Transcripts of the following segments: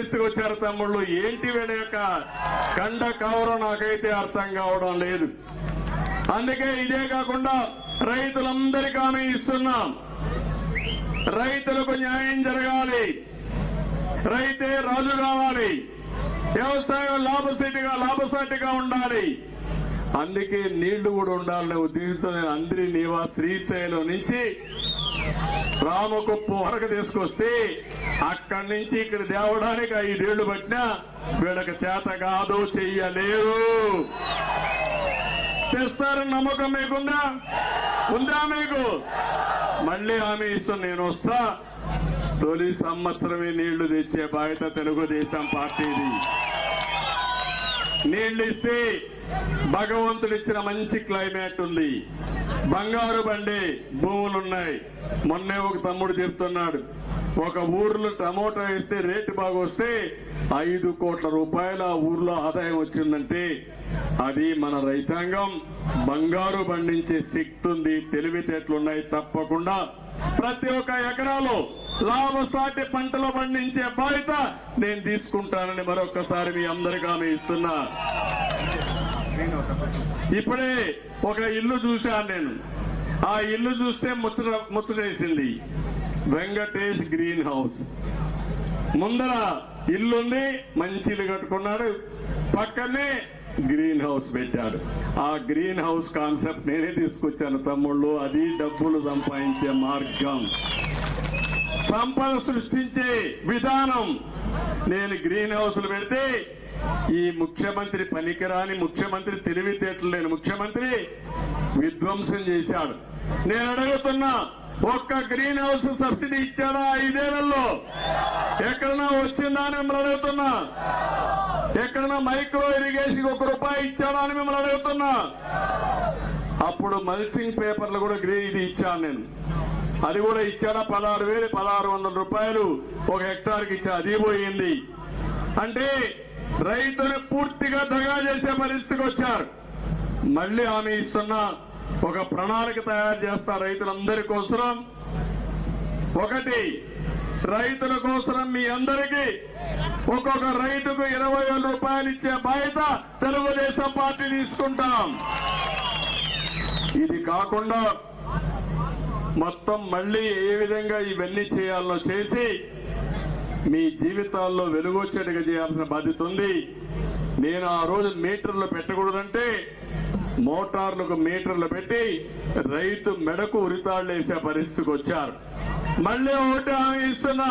పరిస్థితికి వచ్చారు తమ్ముళ్ళు. ఏంటి వీళ్ళ యొక్క కండ కవరం నాకైతే అర్థం కావడం లేదు. అందుకే ఇదే కాకుండా రైతులందరికీ హామీ ఇస్తున్నాం, రైతులకు న్యాయం జరగాలి, రైతే రాజు కావాలి, వ్యవసాయం లాభసాటిగా ఉండాలి. అందుకే నీళ్లు కూడా ఉండాలనే ఉద్దేశంతో నేను అందరి నీవా శ్రీశైలం నుంచి రామకుప్పం వరకు తీసుకొస్తే అక్కడి నుంచి ఇక్కడ తేవడానికి 5 ఏళ్లు పట్టినా వీళ్ళకి చేత కాదు, చెయ్యలేరు. తెస్తారని నమ్మకం మీకుందా? ఉందా మీకు? మళ్లీ హామీ ఇస్తున్నా, నేను వస్తా. తొలి సంవత్సరమే నీళ్లు తెచ్చే బాధ్యత తెలుగుదేశం పార్టీది. నీళ్లు ఇస్తే భగవంతుడిచ్చిన మంచి క్లైమేట్ ఉంది, బంగారు బండి భూములున్నాయి. మొన్నే ఒక తమ్ముడు చెప్తున్నాడు, ఒక ఊర్లో టమోటా వేస్తే రేటు బాగా వస్తే 5 కోట్ల రూపాయల ఊర్లో ఆదాయం వచ్చిందంటే అది మన రైతాంగం బంగారు పండించే శక్తి ఉంది, తెలివితేటలున్నాయి. తప్పకుండా ప్రతి ఒక్క ఎకరాలో లాభసాటి పంటలు పండించే బాధ్యత నేను తీసుకుంటానని మరొకసారి మీ అందరికీ హామీ ఇస్తున్నా. ఇప్పుడే ఒక ఇల్లు చూశాను నేను, ఆ ఇల్లు చూస్తే ముచ్చటేసింది. వెంకటేష్ గ్రీన్ హౌస్ ముందర ఇల్లుంది, మంచి ఇల్లు కట్టుకున్నాడు, పక్కనే గ్రీన్ హౌస్ పెట్టాడు. ఆ గ్రీన్ హౌస్ కాన్సెప్ట్ నేనే తీసుకొచ్చాను తమ్ముళ్ళు. అది డబ్బులు సంపాదించే మార్గం, సంపద సృష్టించే విధానం. నేను గ్రీన్ హౌస్లు పెడితే ఈ ముఖ్యమంత్రి పనికిరాని ముఖ్యమంత్రి, తెలివితేటలు లేని ముఖ్యమంత్రి విధ్వంసం చేశాడు. నేను అడుగుతున్నా, ఒక్క గ్రీన్ హౌస్ సబ్సిడీ ఇచ్చాడా 5 ఏళ్లలో? ఎక్కడన్నా వచ్చిందా అని మిమ్మల్ని అడుగుతున్నా. ఎక్కడన్నా మైక్రో ఇరిగేషన్ 1 రూపాయి ఇచ్చాడా అని మిమ్మల్ని అడుగుతున్నా. అప్పుడు మల్చింగ్ పేపర్లు కూడా ఇది ఇచ్చాను నేను, అది కూడా ఇచ్చాడా? 16,600 రూపాయలు ఒక హెక్టార్కి ఇచ్చా, అది పోయింది. అంటే రైతులు పూర్తిగా దగా చేసే పరిస్థితికి వచ్చారు. మళ్లీ హామీ ఇస్తున్నా, ఒక ప్రణాళిక తయారు చేస్తా రైతులందరి కోసం. ఒకటి, రైతుల కోసం మీ అందరికీ ఒక్కొక్క రైతుకు 20,000 రూపాయలు ఇచ్చే బాధ్యత తెలుగుదేశం పార్టీ తీసుకుంటాం. ఇది కాకుండా మొత్తం మళ్లీ ఏ విధంగా ఇవన్నీ చేయాలో చేసి మీ జీవితాల్లో వెలుగొచ్చేట్టుగా చేయాల్సిన బాధ్యత ఉంది. నేను ఆ రోజు మీటర్లు పెట్టకూడదంటే మోటార్లకు మీటర్లు పెట్టి రైతు మెడకు ఉరితాళ్లు వేసే పరిస్థితికి వచ్చారు. మళ్లీ ఒకటి హామీ ఇస్తున్నా,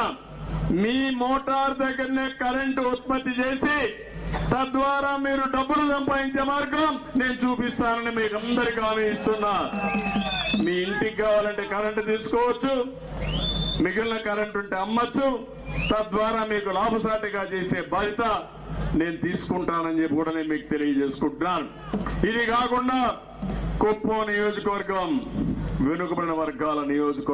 మీ మోటార్ దగ్గరనే కరెంటు ఉత్పత్తి చేసి తద్వారా మీరు డబ్బులు సంపాదించే మార్గం నేను చూపిస్తానని మీకు అందరికీ హామీ ఇస్తున్నా. మీ ఇంటికి కావాలంటే కరెంటు తీసుకోవచ్చు, మిగిలిన కరెంటు ఉంటే అమ్మచ్చు, తద్వారా మీకు లాభసాటిగా చేసే బాధ్యత నేను తీసుకుంటానని చెప్పి కూడా నేను మీకు తెలియజేసుకుంటున్నాను. ఇది కాకుండా కుప్పం నియోజకవర్గం వెనుకబడిన వర్గాల నియోజకవర్గం.